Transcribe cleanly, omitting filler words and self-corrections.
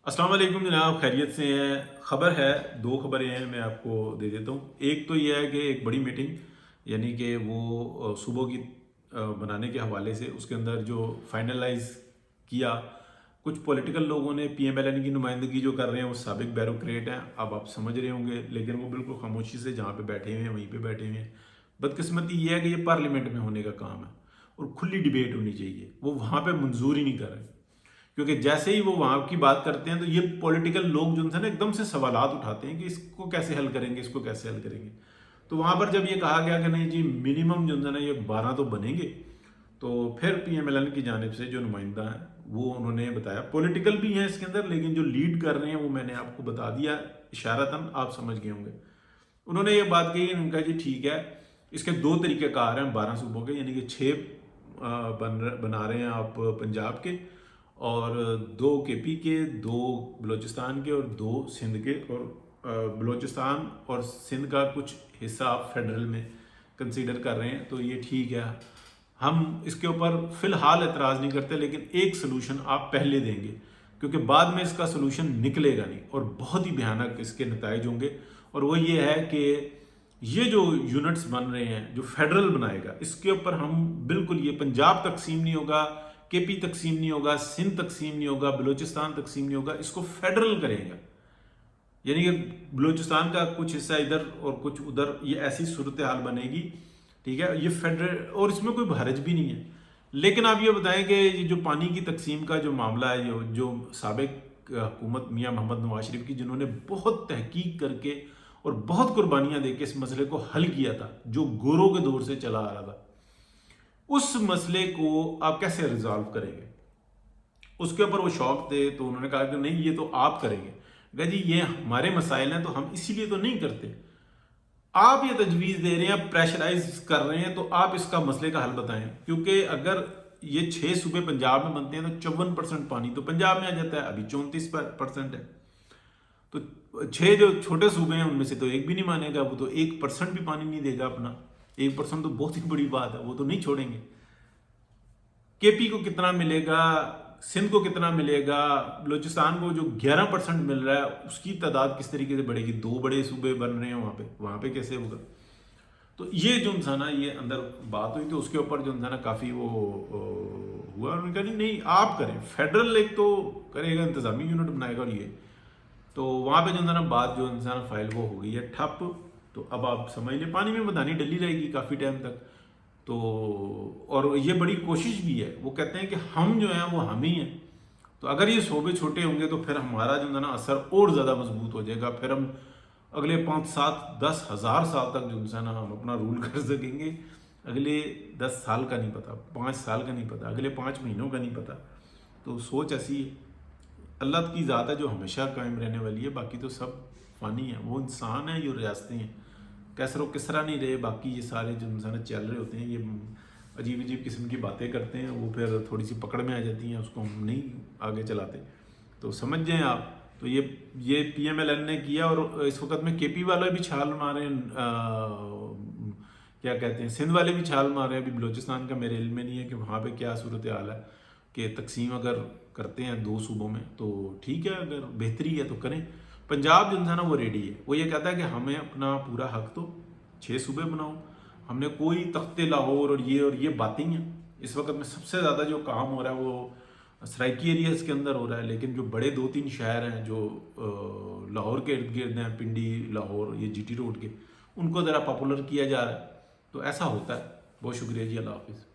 السلام علیکم جناب، خیریت سے ہیں؟ خبر ہے، دو خبریں ہیں، میں آپ کو دے دیتا ہوں۔ ایک تو یہ ہے کہ ایک بڑی میٹنگ، یعنی کہ وہ صوبوں کی بنانے کے حوالے سے اس کے اندر جو فائنلائز کیا، کچھ پولیٹیکل لوگوں نے پی ایم ایل این کی نمائندگی جو کر رہے ہیں وہ سابق بیوروکریٹ ہیں، اب آپ سمجھ رہے ہوں گے، لیکن وہ بالکل خاموشی سے جہاں پہ بیٹھے ہوئے ہیں وہیں پہ بیٹھے ہوئے ہیں۔ بدقسمتی یہ ہے کہ یہ پارلیمنٹ میں ہونے کا کام ہے اور کھلی ڈیبیٹ ہونی چاہیے، وہ وہاں پہ منظور ہی نہیں کر رہے، کیونکہ جیسے ہی وہ وہاں کی بات کرتے ہیں تو یہ پولیٹیکل لوگ جو ہیں نا ایک دم سے سوالات اٹھاتے ہیں کہ اس کو کیسے حل کریں گے، اس کو کیسے حل کریں گے۔ تو وہاں پر جب یہ کہا گیا کہ نہیں جی منیمم جو ہے نا یہ 12 تو بنیں گے، تو پھر پی ایم ایل این کی جانب سے جو نمائندہ ہیں وہ انہوں نے بتایا، پولیٹیکل بھی ہیں اس کے اندر، لیکن جو لیڈ کر رہے ہیں وہ میں نے آپ کو بتا دیا اشارتاً، آپ سمجھ گئے ہوں گے۔ انہوں نے یہ بات کہی، ان کا جی ٹھیک ہے، اس کے دو طریقہ کار ہیں 12 صوبوں کے، یعنی کہ 6 بنا رہے ہیں آپ پنجاب کے، اور 2 کے پی کے، 2 بلوچستان کے اور 2 سندھ کے، اور بلوچستان اور سندھ کا کچھ حصہ آپ فیڈرل میں کنسیڈر کر رہے ہیں، تو یہ ٹھیک ہے، ہم اس کے اوپر فی الحال اعتراض نہیں کرتے، لیکن ایک سلوشن آپ پہلے دیں گے، کیونکہ بعد میں اس کا سلوشن نکلے گا نہیں اور بہت ہی بھیانک اس کے نتائج ہوں گے۔ اور وہ یہ ہے کہ یہ جو یونٹس بن رہے ہیں جو فیڈرل بنائے گا، اس کے اوپر ہم بالکل، یہ پنجاب تقسیم نہیں ہوگا، کے پی تقسیم نہیں ہوگا، سندھ تقسیم نہیں ہوگا، بلوچستان تقسیم نہیں ہوگا، اس کو فیڈرل کرے گا، یعنی کہ بلوچستان کا کچھ حصہ ادھر اور کچھ ادھر، یہ ایسی صورتحال بنے گی، ٹھیک ہے، یہ فیڈرل، اور اس میں کوئی حرج بھی نہیں ہے۔ لیکن آپ یہ بتائیں کہ یہ جو پانی کی تقسیم کا جو معاملہ ہے، جو سابق حکومت میاں محمد نواز شریف کی، جنہوں نے بہت تحقیق کر کے اور بہت قربانیاں دے کے اس مسئلے کو حل کیا تھا، جو گوروں کے دور سے چلا آ رہا تھا، اس مسئلے کو آپ کیسے ریزالو کریں گے؟ اس کے اوپر وہ شوق تھے، تو انہوں نے کہا کہ نہیں یہ تو آپ کریں گے۔ کہا جی یہ ہمارے مسائل ہیں تو ہم اسی لیے تو نہیں کرتے، آپ یہ تجویز دے رہے ہیں، پریشرائز کر رہے ہیں، تو آپ اس کا مسئلے کا حل بتائیں، کیونکہ اگر یہ 6 صوبے پنجاب میں بنتے ہیں تو 54% پانی تو پنجاب میں آ جاتا ہے، ابھی 34% ہے، تو 6 جو چھوٹے صوبے ہیں ان میں سے تو ایک بھی نہیں مانے گا، وہ تو 1% بھی پانی نہیں دے گا اپنا، 1% تو بہت ہی بڑی بات ہے، وہ تو نہیں چھوڑیں گے۔ کے پی کو کتنا ملے گا، سندھ کو کتنا ملے گا، بلوچستان کو جو 11% مل رہا ہے اس کی تعداد کس طریقے سے بڑھے گی، 2 بڑے صوبے بن رہے ہیں وہاں پہ کیسے ہوگا؟ تو یہ جو انسان یہ اندر بات ہوئی، تو اس کے اوپر جو انسان کافی وہ ہوا، انہوں نے کہا نہیں آپ کریں، فیڈرل ایک تو کرے گا، انتظامی یونٹ بنائے گا، اور یہ تو وہاں پہ جو انسان بات جو انسان فائل وہ ہو گئی ہے ٹھپ۔ تو اب آپ سمجھ لیں پانی میں مدانی ڈلی رہے گی کافی ٹائم تک، تو اور یہ بڑی کوشش بھی ہے، وہ کہتے ہیں کہ ہم جو ہیں وہ ہم ہی ہیں، تو اگر یہ صوبے چھوٹے ہوں گے تو پھر ہمارا جو ہے نا اثر اور زیادہ مضبوط ہو جائے گا، پھر ہم اگلے 5 7 10 ہزار سال تک جو ہے نا ہم اپنا رول کر سکیں گے، اگلے 10 سال کا نہیں پتا، 5 سال کا نہیں پتا، اگلے 5 مہینوں کا نہیں پتا۔ تو سوچ ایسی ہے، اللہ کی ذات ہے جو ہمیشہ قائم رہنے والی ہے، باقی تو سب فانی ہے، وہ انسان ہیں، یہ ریاستیں ہیں، کیسر و کسرا نہیں رہے، باقی یہ سارے جو انسان چل رہے ہوتے ہیں، یہ عجیب عجیب قسم کی باتیں کرتے ہیں، وہ پھر تھوڑی سی پکڑ میں آ جاتی ہیں، اس کو ہم نہیں آگے چلاتے، تو سمجھ جائیں آپ۔ تو یہ پی ایم ایل این نے کیا، اور اس وقت میں کے پی والے بھی چھال مارے ہیں، کیا کہتے ہیں، سندھ والے بھی چھال مار رہے ہیں، ابھی بلوچستان کا میرے علم میں نہیں ہے کہ وہاں پہ کیا صورتحال ہے، کہ تقسیم اگر کرتے ہیں 2 صوبوں میں تو ٹھیک ہے، اگر بہتری ہے تو کریں۔ پنجاب جو ہے نا وہ ریڈی ہے، وہ یہ کہتا ہے کہ ہمیں اپنا پورا حق تو 6 صوبے بناؤ، ہم نے کوئی تخت لاہور اور یہ باتیں ہیں۔ اس وقت میں سب سے زیادہ جو کام ہو رہا ہے وہ سرائکی ایریاز کے اندر ہو رہا ہے، لیکن جو بڑے 2 3 شہر ہیں جو لاہور کے ارد گرد ہیں، پنڈی، لاہور، یہ جی ٹی روڈ کے، ان کو ذرا پاپولر کیا جا رہا ہے، تو ایسا ہوتا ہے۔ بہت شکریہ جی، اللہ حافظ۔